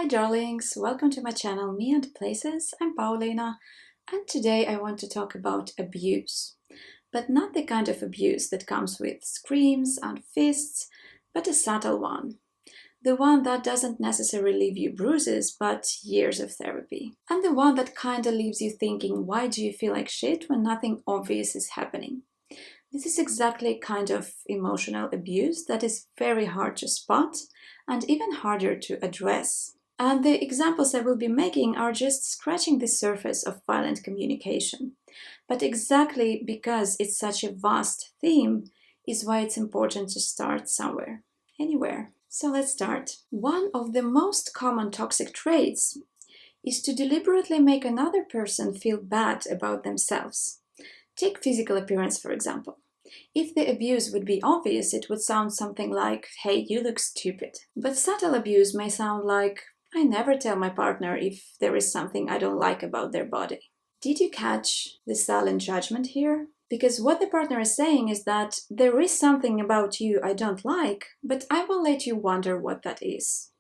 Hi darlings, welcome to my channel Me and Places. I'm Paulina and today I want to talk about abuse. But not the kind of abuse that comes with screams and fists, but a subtle one. The one that doesn't necessarily leave you bruises, but years of therapy. And the one that kinda leaves you thinking, why do you feel like shit when nothing obvious is happening? This is exactly kind of emotional abuse that is very hard to spot and even harder to address. And the examples I will be making are just scratching the surface of violent communication. But exactly because it's such a vast theme is why it's important to start somewhere, anywhere. So let's start. One of the most common toxic traits is to deliberately make another person feel bad about themselves. Take physical appearance, for example. If the abuse would be obvious, it would sound something like, hey, you look stupid. But subtle abuse may sound like, I never tell my partner if there is something I don't like about their body. Did you catch the silent judgment here? Because what the partner is saying is that there is something about you I don't like, but I will let you wonder what that is.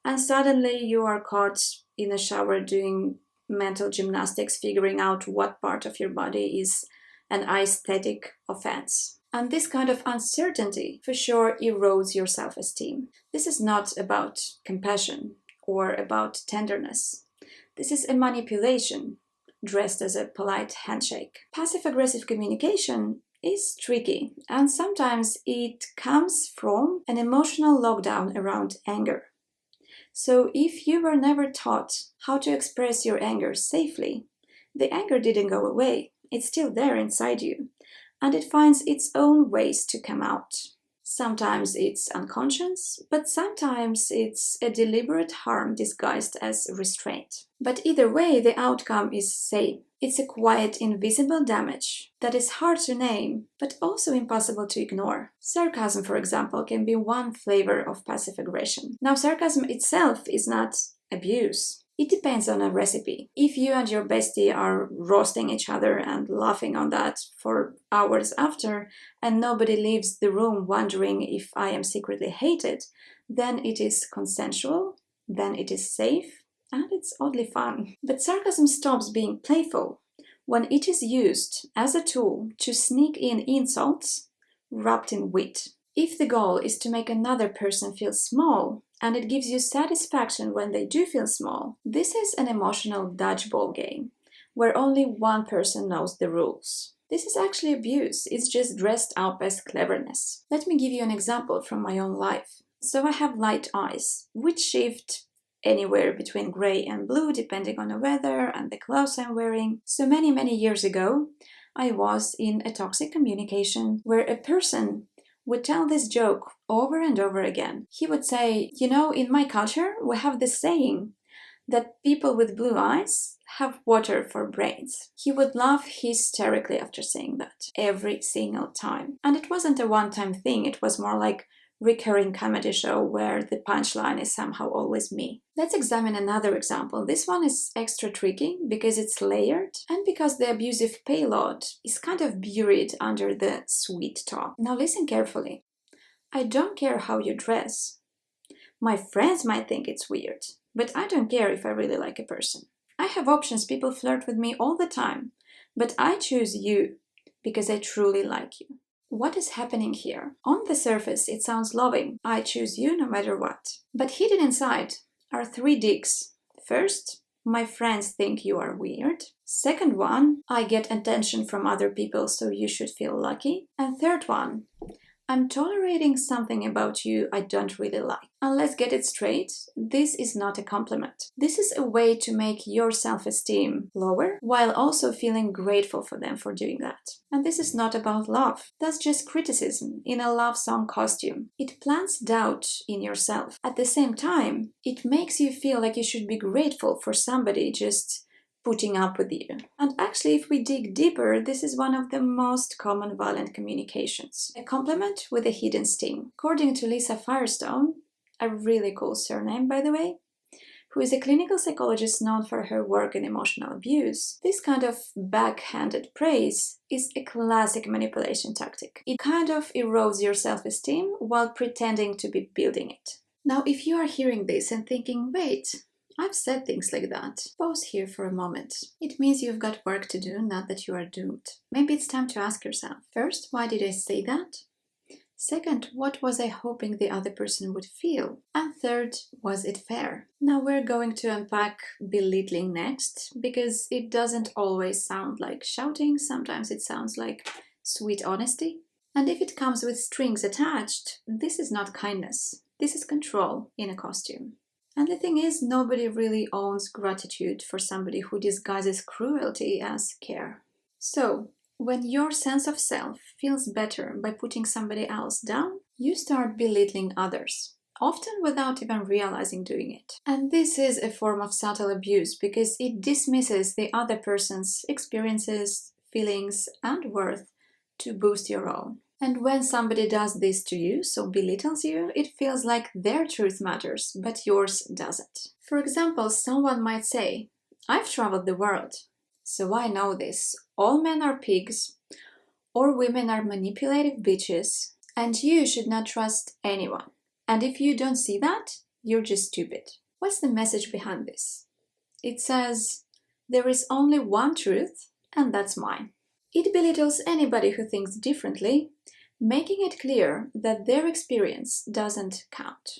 And suddenly you are caught in a shower doing mental gymnastics, figuring out what part of your body is an aesthetic offense. And this kind of uncertainty for sure erodes your self-esteem. This is not about compassion or about tenderness. This is a manipulation dressed as a polite handshake. Passive-aggressive communication is tricky, and sometimes it comes from an emotional lockdown around anger. So if you were never taught how to express your anger safely, the anger didn't go away. It's still there inside you, and it finds its own ways to come out. Sometimes it's unconscious, but sometimes it's a deliberate harm disguised as restraint. But either way, the outcome is same. It's a quiet, invisible damage that is hard to name, but also impossible to ignore. Sarcasm, for example, can be one flavor of passive aggression. Now, sarcasm itself is not abuse. It depends on a recipe. If you and your bestie are roasting each other and laughing on that for hours after, and nobody leaves the room wondering if I am secretly hated, then it is consensual, then it is safe, and it's oddly fun. But sarcasm stops being playful when it is used as a tool to sneak in insults wrapped in wit. If the goal is to make another person feel small, and it gives you satisfaction when they do feel small, this is an emotional dodgeball game, where only one person knows the rules. This is actually abuse, it's just dressed up as cleverness. Let me give you an example from my own life. So I have light eyes, which shift anywhere between grey and blue depending on the weather and the clothes I'm wearing. So many years ago, I was in a toxic communication where a person would tell this joke over and over again. He would say, you know, in my culture, we have this saying that people with blue eyes have water for brains. He would laugh hysterically after saying that every single time. And it wasn't a one-time thing, it was more like recurring comedy show where the punchline is somehow always me. Let's examine another example. This one is extra tricky because it's layered and because the abusive payload is kind of buried under the sweet talk. Now listen carefully. I don't care how you dress. My friends might think it's weird, but I don't care if I really like a person. I have options, people flirt with me all the time, but I choose you because I truly like you. What is happening here? On the surface, it sounds loving. I choose you no matter what. But hidden inside are three digs. First, my friends think you are weird. Second one, I get attention from other people, so you should feel lucky. And third one, I'm tolerating something about you I don't really like. And let's get it straight, this is not a compliment. This is a way to make your self-esteem lower while also feeling grateful for them for doing that. And this is not about love. That's just criticism in a love song costume. It plants doubt in yourself. At the same time, it makes you feel like you should be grateful for somebody just putting up with you. And actually, if we dig deeper, this is one of the most common violent communications. A compliment with a hidden sting. According to Lisa Firestone, a really cool surname by the way, who is a clinical psychologist known for her work in emotional abuse, this kind of backhanded praise is a classic manipulation tactic. It kind of erodes your self-esteem while pretending to be building it. Now, if you are hearing this and thinking, wait, I've said things like that, pause here for a moment. It means you've got work to do, not that you are doomed. Maybe it's time to ask yourself, first, why did I say that? Second, what was I hoping the other person would feel? And third, was it fair? Now we're going to unpack belittling next, because it doesn't always sound like shouting, sometimes it sounds like sweet honesty. And if it comes with strings attached, this is not kindness. This is control in a costume. And the thing is, nobody really owns gratitude for somebody who disguises cruelty as care. So, when your sense of self feels better by putting somebody else down, you start belittling others, often without even realizing doing it. And this is a form of subtle abuse because it dismisses the other person's experiences, feelings, and worth to boost your own. And when somebody does this to you, so belittles you, it feels like their truth matters, but yours doesn't. For example, someone might say, I've traveled the world, so I know this. All men are pigs, or women are manipulative bitches, and you should not trust anyone. And if you don't see that, you're just stupid. What's the message behind this? It says, there is only one truth, and that's mine. It belittles anybody who thinks differently, making it clear that their experience doesn't count.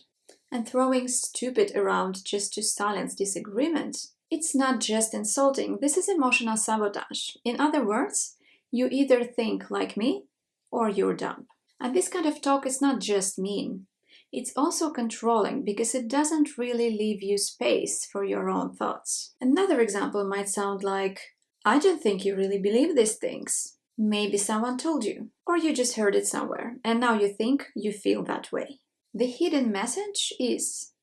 And throwing stupid around just to silence disagreement, it's not just insulting, this is emotional sabotage. In other words, you either think like me or you're dumb. And this kind of talk is not just mean, it's also controlling because it doesn't really leave you space for your own thoughts. Another example might sound like, I don't think you really believe these things. Maybe someone told you, or you just heard it somewhere, and now you think you feel that way. The hidden message is,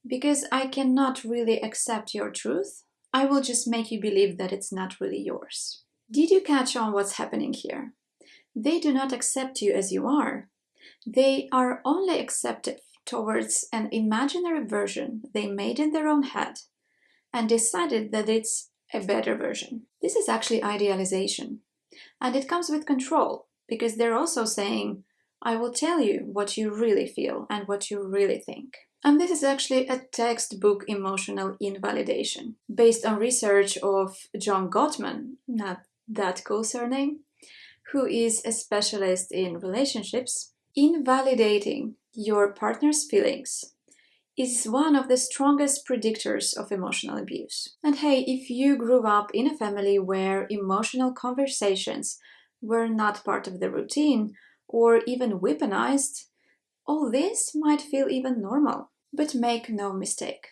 because I cannot really accept your truth, I will just make you believe that it's not really yours. Did you catch on what's happening here? They do not accept you as you are. They are only acceptive towards an imaginary version they made in their own head and decided that it's a better version. This is actually idealization. And it comes with control, because they're also saying, I will tell you what you really feel and what you really think. And this is actually a textbook emotional invalidation, based on research of John Gottman, not that cool surname, who is a specialist in relationships. Invalidating your partner's feelings is one of the strongest predictors of emotional abuse. And hey, if you grew up in a family where emotional conversations were not part of the routine or even weaponized, all this might feel even normal. But make no mistake,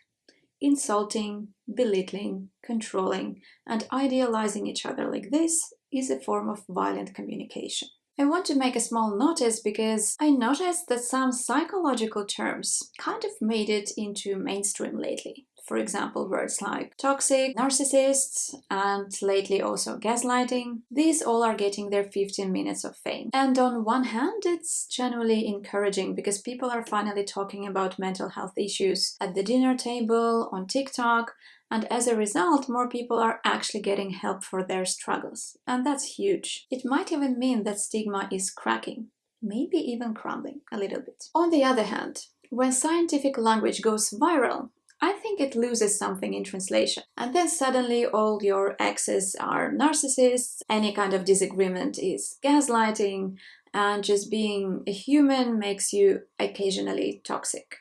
insulting, belittling, controlling, and idealizing each other like this is a form of violent communication. I want to make a small notice because I noticed that some psychological terms kind of made it into mainstream lately. For example, words like toxic, narcissists, and lately also gaslighting. These all are getting their 15 minutes of fame. And on one hand, it's genuinely encouraging because people are finally talking about mental health issues at the dinner table, on TikTok, and as a result, more people are actually getting help for their struggles. And that's huge. It might even mean that stigma is cracking, maybe even crumbling a little bit. On the other hand, when scientific language goes viral, I think it loses something in translation. And then suddenly all your exes are narcissists, any kind of disagreement is gaslighting, and just being a human makes you occasionally toxic.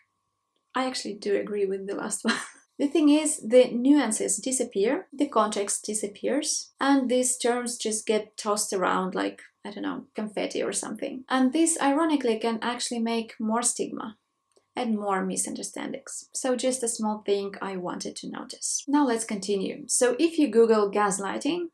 I actually do agree with the last one. The thing is, the nuances disappear, the context disappears, and these terms just get tossed around like, I don't know, confetti or something. And this, ironically, can actually make more stigma and more misunderstandings. So just a small thing I wanted to notice. Now let's continue. So if you Google gaslighting,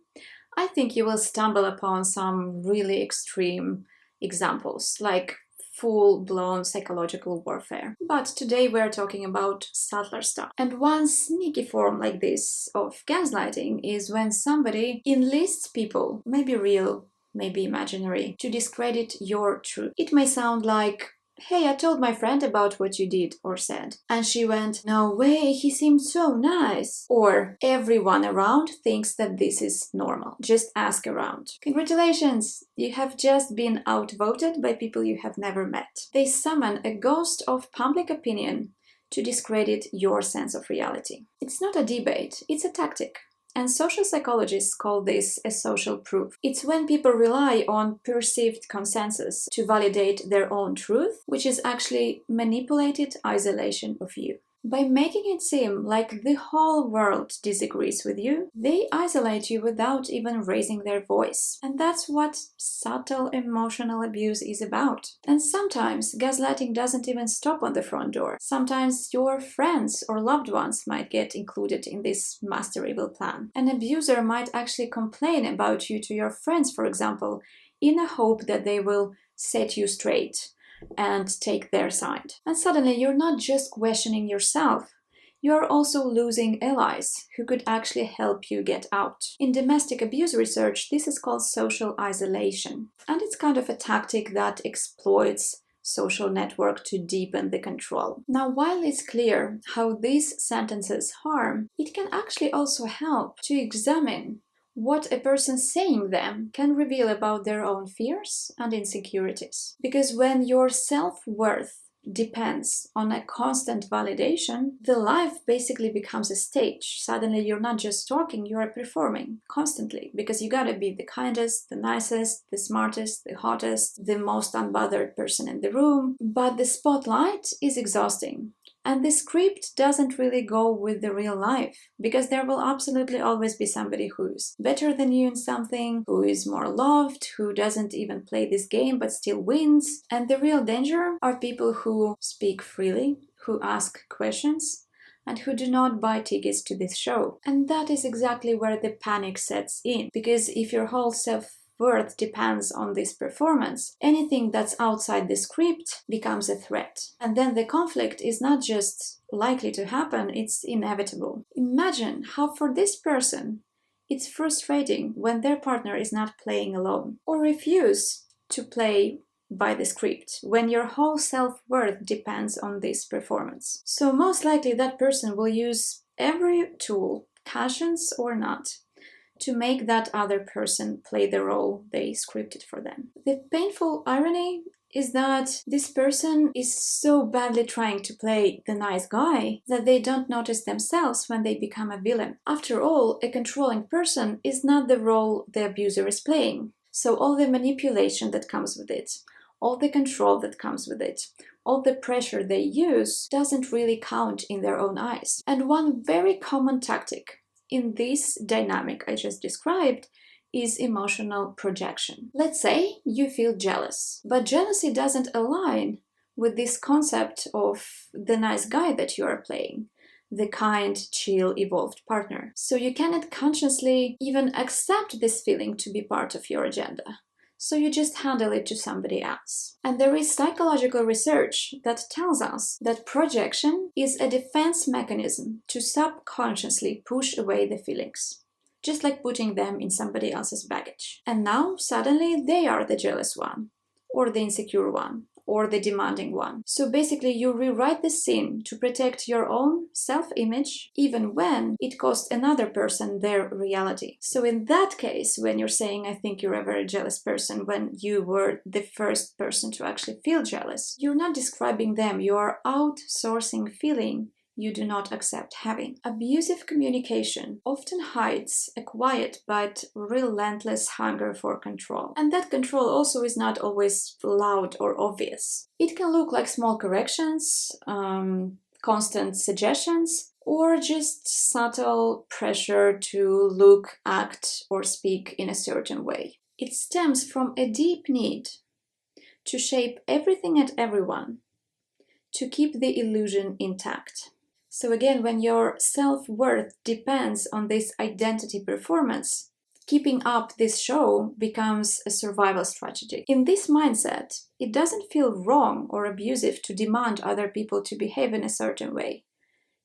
I think you will stumble upon some really extreme examples, like full-blown psychological warfare. But today we're talking about subtler stuff. And one sneaky form like this of gaslighting is when somebody enlists people, maybe real, maybe imaginary, to discredit your truth. It may sound like, hey, I told my friend about what you did or said, and she went, no way, he seemed so nice. Or everyone around thinks that this is normal. Just ask around. Congratulations, you have just been outvoted by people you have never met. They summon a ghost of public opinion to discredit your sense of reality. It's not a debate, it's a tactic. And social psychologists call this a social proof. It's when people rely on perceived consensus to validate their own truth, which is actually manipulated isolation of you. By making it seem like the whole world disagrees with you, they isolate you without even raising their voice. And that's what subtle emotional abuse is about. And sometimes gaslighting doesn't even stop on the front door. Sometimes your friends or loved ones might get included in this master evil plan. An abuser might actually complain about you to your friends, for example, in a hope that they will set you straight and take their side. And suddenly you're not just questioning yourself, you're also losing allies who could actually help you get out. In domestic abuse research, this is called social isolation, and it's kind of a tactic that exploits social network to deepen the control. Now, while it's clear how these sentences harm, it can actually also help to examine what a person saying them can reveal about their own fears and insecurities. Because when your self-worth depends on a constant validation, the life basically becomes a stage. Suddenly you're not just talking, you are performing constantly, because you gotta be the kindest, the nicest, the smartest, the hottest, the most unbothered person in the room. But the spotlight is exhausting. And the script doesn't really go with the real life, because there will absolutely always be somebody who's better than you in something, who is more loved, who doesn't even play this game but still wins. And the real danger are people who speak freely, who ask questions, and who do not buy tickets to this show. And that is exactly where the panic sets in, because if your whole self-worth depends on this performance, anything that's outside the script becomes a threat. And then the conflict is not just likely to happen, it's inevitable. Imagine how for this person it's frustrating when their partner is not playing alone, or refuse to play by the script, when your whole self-worth depends on this performance. So most likely that person will use every tool, conscious or not, to make that other person play the role they scripted for them. The painful irony is that this person is so badly trying to play the nice guy that they don't notice themselves when they become a villain. After all, a controlling person is not the role the abuser is playing. So all the manipulation that comes with it, all the control that comes with it, all the pressure they use doesn't really count in their own eyes. And one very common tactic in this dynamic I just described is emotional projection. Let's say you feel jealous, but jealousy doesn't align with this concept of the nice guy that you are playing, the kind, chill, evolved partner. So you cannot consciously even accept this feeling to be part of your agenda. So you just handle it to somebody else. And there is psychological research that tells us that projection is a defense mechanism to subconsciously push away the feelings, just like putting them in somebody else's baggage. And now suddenly they are the jealous one, or the insecure one, or the demanding one. So basically you rewrite the scene to protect your own self-image, even when it costs another person their reality. So in that case, when you're saying, I think you're a very jealous person, when you were the first person to actually feel jealous, you're not describing them, you are outsourcing feeling you do not accept having. Abusive communication often hides a quiet but relentless hunger for control. And that control also is not always loud or obvious. It can look like small corrections, constant suggestions, or just subtle pressure to look, act, or speak in a certain way. It stems from a deep need to shape everything and everyone, to keep the illusion intact. So again, when your self-worth depends on this identity performance, keeping up this show becomes a survival strategy. In this mindset, it doesn't feel wrong or abusive to demand other people to behave in a certain way.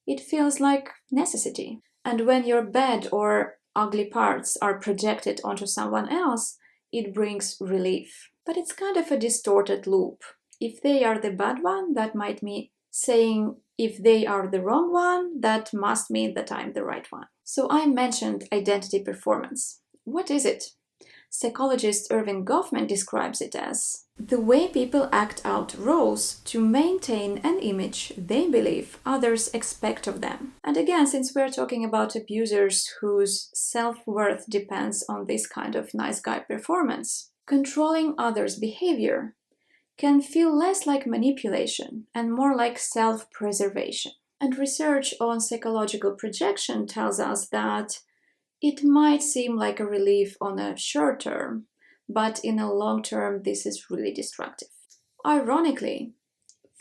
It feels like necessity. And when your bad or ugly parts are projected onto someone else, it brings relief. But it's kind of a distorted loop. If they are the bad one, that might mean saying if they are the wrong one, that must mean that I'm the right one. So I mentioned identity performance. What is it? Psychologist Irving Goffman describes it as the way people act out roles to maintain an image they believe others expect of them. And again, since we're talking about abusers whose self-worth depends on this kind of nice guy performance, controlling others' behavior can feel less like manipulation and more like self-preservation. And research on psychological projection tells us that it might seem like a relief on a short term, but in a long term, this is really destructive. Ironically,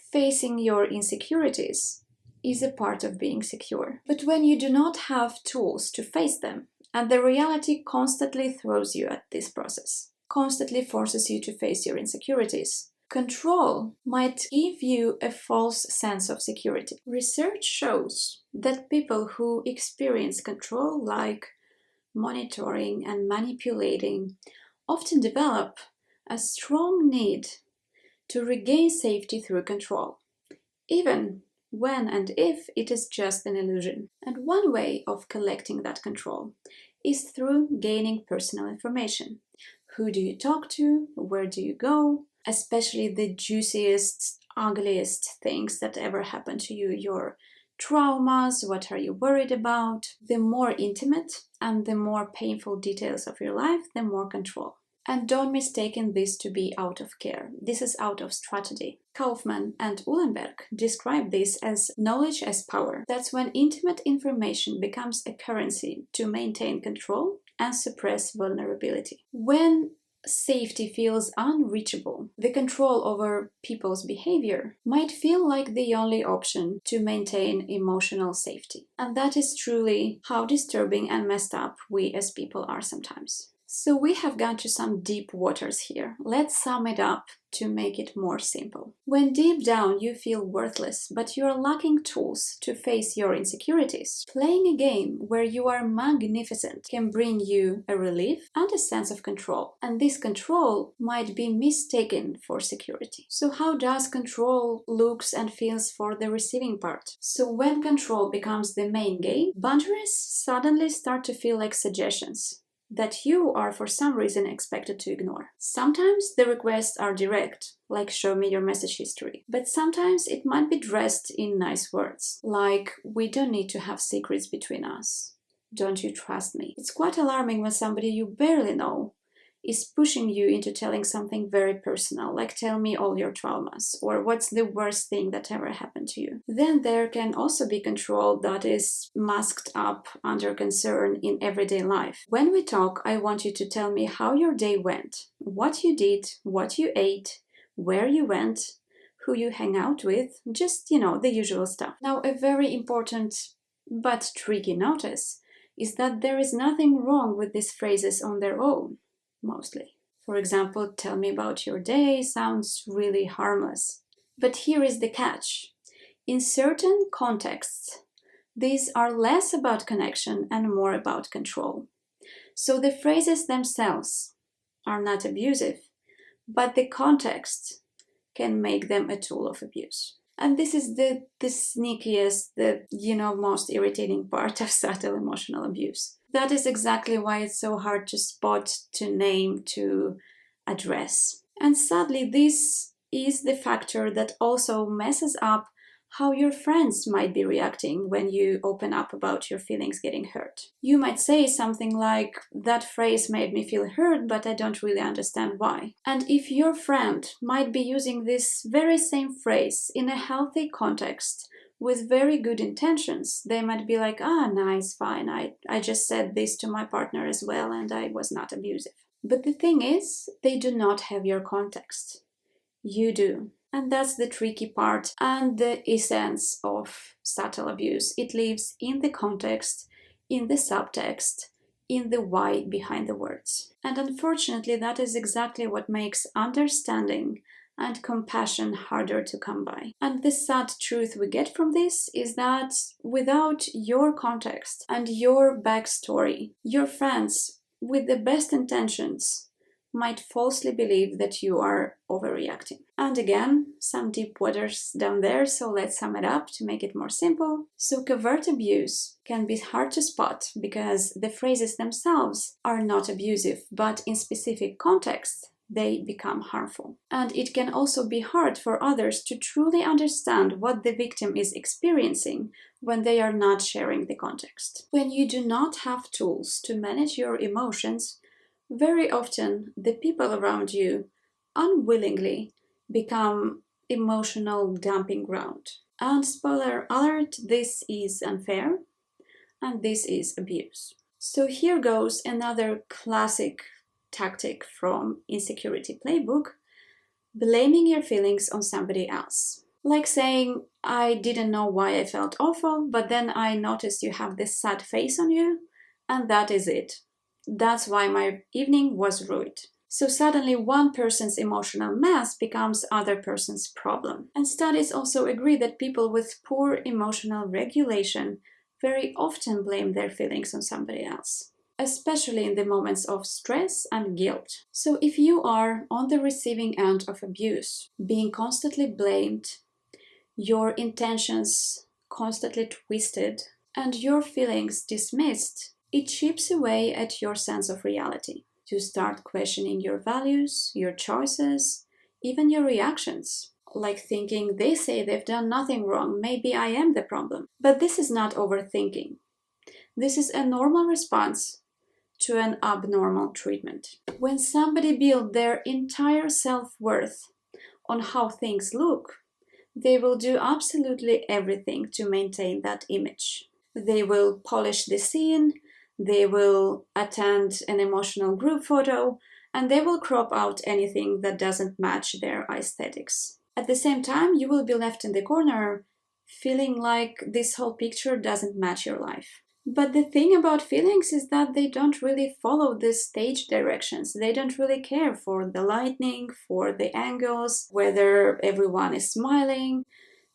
facing your insecurities is a part of being secure. But when you do not have tools to face them, and the reality constantly throws you at this process, constantly forces you to face your insecurities, control might give you a false sense of security. Research shows that people who experience control, like monitoring and manipulating, often develop a strong need to regain safety through control, even when and if it is just an illusion. And one way of collecting that control is through gaining personal information. Who do you talk to? Where do you go? Especially the juiciest, ugliest things that ever happened to you, your traumas, what are you worried about? The more intimate and the more painful details of your life, the more control. And don't mistake this to be out of care. This is out of strategy. Kaufman and Uhlenberg describe this as knowledge as power. That's when intimate information becomes a currency to maintain control and suppress vulnerability. When safety feels unreachable, the control over people's behavior might feel like the only option to maintain emotional safety. And that is truly how disturbing and messed up we as people are sometimes. So we have gone to some deep waters here. Let's sum it up to make it more simple. When deep down you feel worthless, but you are lacking tools to face your insecurities, playing a game where you are magnificent can bring you a relief and a sense of control. And this control might be mistaken for security. So how does control looks and feels for the receiving part? So when control becomes the main game, boundaries suddenly start to feel like suggestions that you are for some reason expected to ignore. Sometimes the requests are direct, like show me your message history. But sometimes it might be dressed in nice words, like we don't need to have secrets between us. Don't you trust me? It's quite alarming when somebody you barely know is pushing you into telling something very personal, like tell me all your traumas, or what's the worst thing that ever happened to you. Then there can also be control that is masked up under concern in everyday life. When we talk, I want you to tell me how your day went, what you did, what you ate, where you went, who you hang out with, just, the usual stuff. Now, a very important but tricky notice is that there is nothing wrong with these phrases on their own. Mostly. For example, tell me about your day sounds really harmless. But here is the catch. In certain contexts, these are less about connection and more about control. So the phrases themselves are not abusive, but the context can make them a tool of abuse. And this is the sneakiest, most irritating part of subtle emotional abuse. That is exactly why it's so hard to spot, to name, to address. And sadly, this is the factor that also messes up how your friends might be reacting when you open up about your feelings getting hurt. You might say something like, that phrase made me feel hurt, but I don't really understand why. And if your friend might be using this very same phrase in a healthy context, with very good intentions, they might be like, nice, fine, I just said this to my partner as well and I was not abusive. But the thing is, they do not have your context. You do. And that's the tricky part and the essence of subtle abuse. It lives in the context, in the subtext, in the why behind the words. And unfortunately, that is exactly what makes understanding and compassion harder to come by. And the sad truth we get from this is that without your context and your backstory, your friends with the best intentions might falsely believe that you are overreacting. And again, some deep waters down there, so let's sum it up to make it more simple. So covert abuse can be hard to spot because the phrases themselves are not abusive, but in specific contexts, they become harmful. And it can also be hard for others to truly understand what the victim is experiencing when they are not sharing the context. When you do not have tools to manage your emotions, very often the people around you unwillingly become emotional dumping ground. And spoiler alert, this is unfair and this is abuse. So here goes another classic tactic from Insecurity Playbook: blaming your feelings on somebody else. Like saying, I didn't know why I felt awful, but then I noticed you have this sad face on you, and that is it. That's why my evening was ruined. So suddenly one person's emotional mess becomes other person's problem. And studies also agree that people with poor emotional regulation very often blame their feelings on somebody else, especially in the moments of stress and guilt. So if you are on the receiving end of abuse, being constantly blamed, your intentions constantly twisted, and your feelings dismissed, it chips away at your sense of reality. You start questioning your values, your choices, even your reactions. Like thinking, they say they've done nothing wrong, maybe I am the problem. But this is not overthinking. This is a normal response to an abnormal treatment. When somebody builds their entire self-worth on how things look, they will do absolutely everything to maintain that image. They will polish the scene, they will attend an emotional group photo, and they will crop out anything that doesn't match their aesthetics. At the same time, you will be left in the corner feeling like this whole picture doesn't match your life. But the thing about feelings is that they don't really follow the stage directions. They don't really care for the lighting, for the angles, whether everyone is smiling.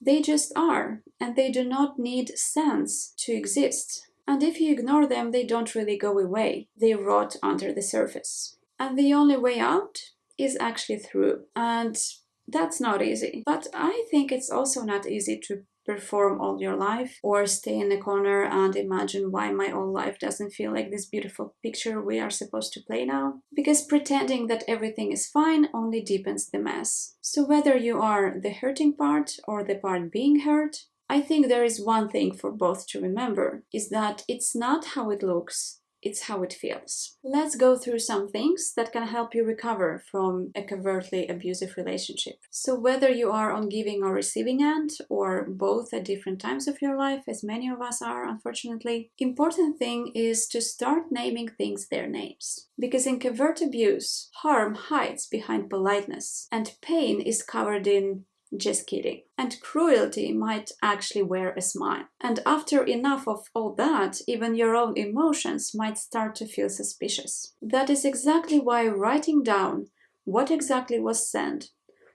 They just are, and they do not need sense to exist. And if you ignore them, they don't really go away. They rot under the surface. And the only way out is actually through. And that's not easy. But I think it's also not easy to perform all your life or stay in a corner and imagine why my whole life doesn't feel like this beautiful picture we are supposed to play now. Because pretending that everything is fine only deepens the mess. So whether you are the hurting part or the part being hurt, I think there is one thing for both to remember, is that it's not how it looks, it's how it feels. Let's go through some things that can help you recover from a covertly abusive relationship. So whether you are on giving or receiving end, or both at different times of your life, as many of us are, unfortunately, important thing is to start naming things their names. Because in covert abuse, harm hides behind politeness, and pain is covered in just kidding. And cruelty might actually wear a smile. And after enough of all that, even your own emotions might start to feel suspicious. That is exactly why writing down what exactly was said,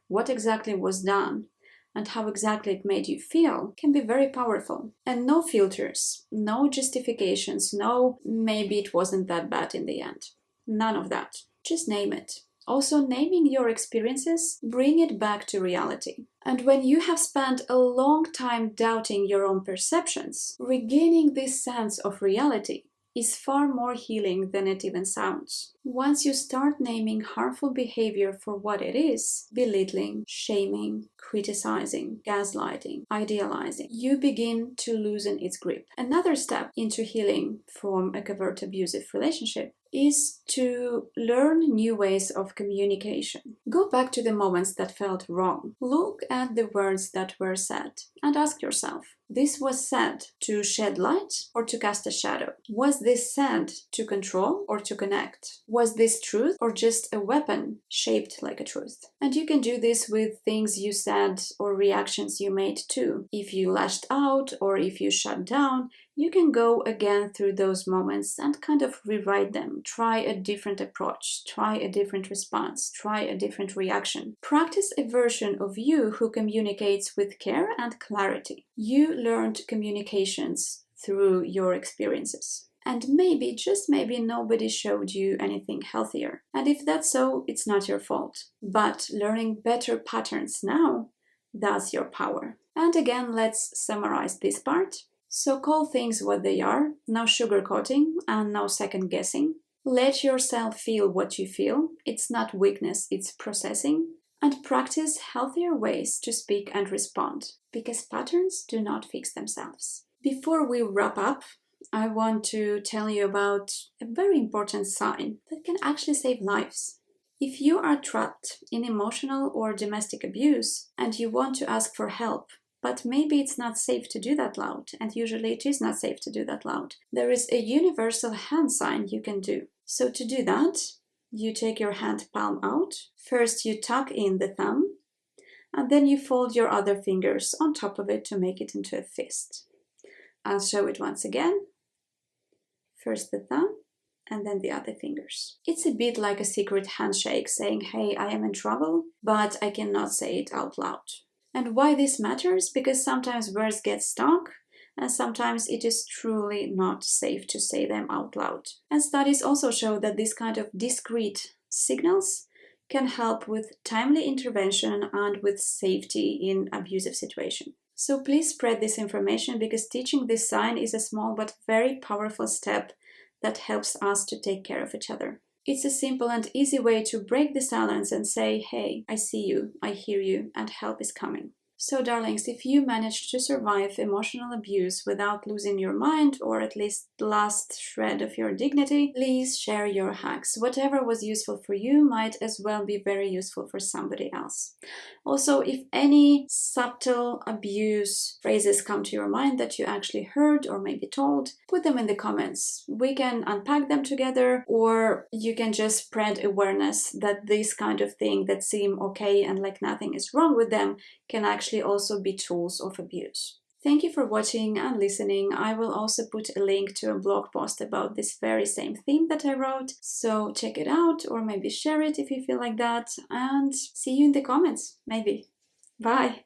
what exactly was done, and how exactly it made you feel can be very powerful. And no filters, no justifications, no maybe it wasn't that bad in the end. None of that. Just name it. Also, naming your experiences, bring it back to reality. And when you have spent a long time doubting your own perceptions, regaining this sense of reality is far more healing than it even sounds. Once you start naming harmful behavior for what it is, belittling, shaming, criticizing, gaslighting, idealizing, you begin to loosen its grip. Another step into healing from a covert abusive relationship is to learn new ways of communication. Go back to the moments that felt wrong. Look at the words that were said and ask yourself, this was said to shed light or to cast a shadow? Was this said to control or to connect? Was this truth or just a weapon shaped like a truth? And you can do this with things you said or reactions you made too. If you lashed out or if you shut down, you can go again through those moments and kind of rewrite them. Try a different approach, try a different response, try a different reaction. Practice a version of you who communicates with care and clarity. You learned communications through your experiences. And maybe, just maybe, nobody showed you anything healthier. And if that's so, it's not your fault. But learning better patterns now, that's your power. And again, let's summarize this part. So call things what they are, no sugarcoating and no second guessing. Let yourself feel what you feel. It's not weakness, it's processing. And practice healthier ways to speak and respond, because patterns do not fix themselves. Before we wrap up, I want to tell you about a very important sign that can actually save lives. If you are trapped in emotional or domestic abuse and you want to ask for help, but maybe it's not safe to do that loud, and usually it is not safe to do that loud, there is a universal hand sign you can do. So to do that, you take your hand palm out. First you tuck in the thumb, and then you fold your other fingers on top of it to make it into a fist. I'll show it once again. First the thumb, and then the other fingers. It's a bit like a secret handshake saying, hey, I am in trouble, but I cannot say it out loud. And why this matters? Because sometimes words get stuck, and sometimes it is truly not safe to say them out loud. And studies also show that this kind of discreet signals can help with timely intervention and with safety in abusive situations. So please spread this information, because teaching this sign is a small but very powerful step that helps us to take care of each other. It's a simple and easy way to break the silence and say, hey, I see you, I hear you, and help is coming. So darlings, if you managed to survive emotional abuse without losing your mind, or at least the last shred of your dignity, please share your hacks. Whatever was useful for you might as well be very useful for somebody else. Also, if any subtle abuse phrases come to your mind that you actually heard or maybe told, put them in the comments. We can unpack them together, or you can just spread awareness that this kind of thing that seem okay and like nothing is wrong with them can actually also be tools of abuse. Thank you for watching and listening. I will also put a link to a blog post about this very same theme that I wrote, so check it out, or maybe share it if you feel like that, and see you in the comments, maybe. Bye!